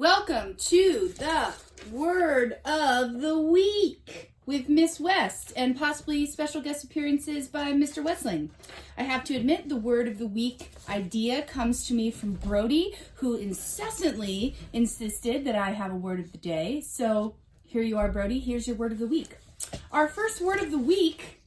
Welcome to the Word of the Week with Miss West and possibly special guest appearances by Mr. Westling. I have to admit, the Word of the Week idea comes to me from Brody, who incessantly insisted that I have a word of the day. So here you are, Brody. Here's your Word of the Week. Our first word of the week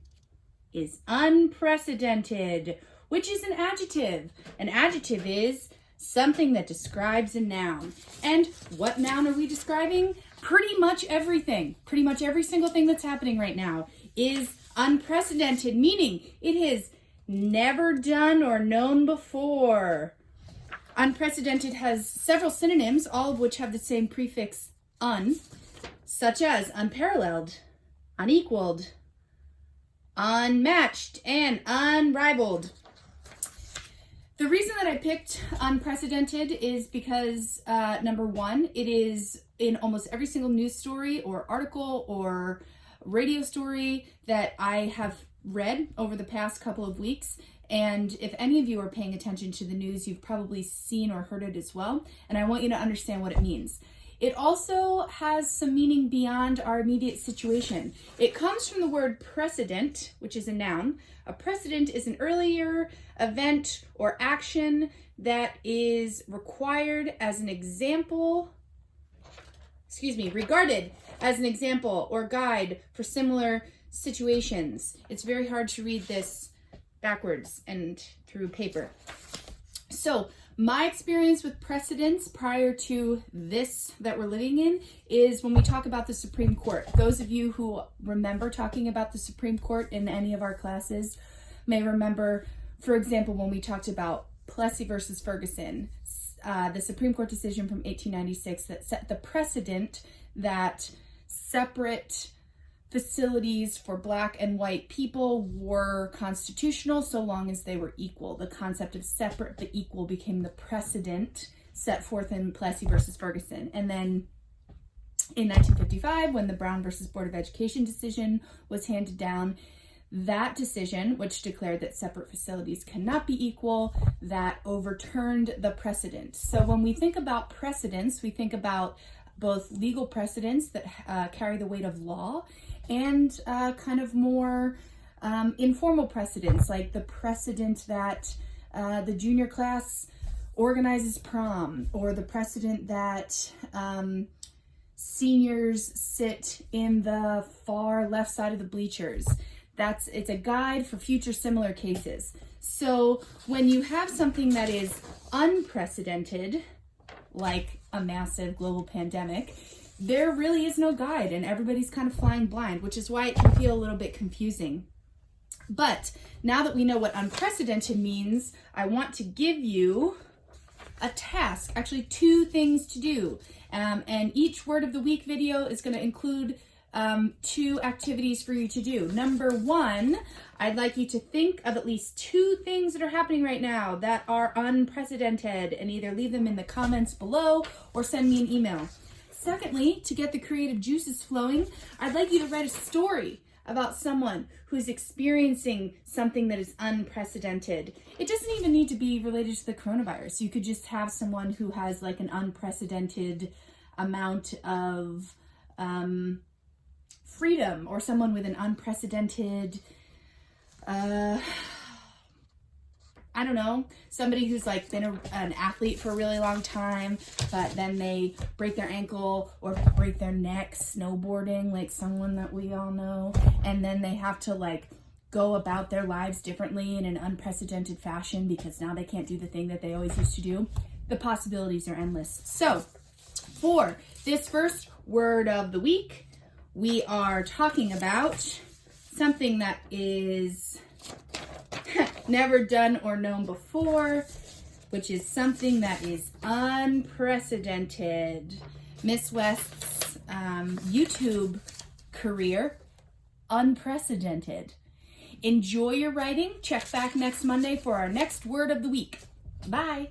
is unprecedented, which is an adjective. An adjective is something that describes a noun. And what noun are we describing? Pretty much everything. Pretty much every single thing that's happening right now is unprecedented, meaning it is never done or known before. Unprecedented has several synonyms, all of which have the same prefix un, such as unparalleled, unequaled, unmatched, and unrivaled. The reason that I picked unprecedented is because, number one, it is in almost every single news story or article or radio story that I have read over the past couple of weeks. And if any of you are paying attention to the news, you've probably seen or heard it as well. And I want you to understand what it means. It also has some meaning beyond our immediate situation. It comes from the word precedent, which is a noun. A precedent is an earlier event or action that is regarded as an example or guide for similar situations. It's very hard to read this backwards and through paper. So, my experience with precedents prior to this that we're living in is when we talk about the Supreme Court. Those of you who remember talking about the Supreme Court in any of our classes may remember, for example, when we talked about Plessy versus Ferguson, the Supreme Court decision from 1896 that set the precedent that separate facilities for Black and white people were constitutional so long as they were equal. The concept of separate but equal became the precedent set forth in Plessy versus Ferguson. And then in 1955, when the Brown versus Board of Education decision was handed down, that decision, which declared that separate facilities cannot be equal, that overturned the precedent. So when we think about precedents, we think about both legal precedents that carry the weight of law and kind of more informal precedents, like the precedent that the junior class organizes prom, or the precedent that seniors sit in the far left side of the bleachers. It's a guide for future similar cases. So when you have something that is unprecedented, like a massive global pandemic, there really is no guide and everybody's kind of flying blind, which is why it can feel a little bit confusing. But now that we know what unprecedented means, I want to give you a task, actually 2 things to do. And each Word of the Week video is going to include 2 activities for you to do. Number 1, I'd like you to think of at least 2 things that are happening right now that are unprecedented, and either leave them in the comments below or send me an email. Secondly, to get the creative juices flowing, I'd like you to write a story about someone who's experiencing something that is unprecedented. It doesn't even need to be related to the coronavirus. You could just have someone who has like an unprecedented amount of freedom, or someone with an unprecedented, somebody who's like been an athlete for a really long time, but then they break their ankle or break their neck snowboarding, like someone that we all know, and then they have to like go about their lives differently in an unprecedented fashion because now they can't do the thing that they always used to do. The possibilities are endless. So for this first Word of the Week, we are talking about something that is never done or known before, which is something that is unprecedented. Miss West's YouTube career, unprecedented. Enjoy your writing. Check back next Monday for our next Word of the Week. Bye.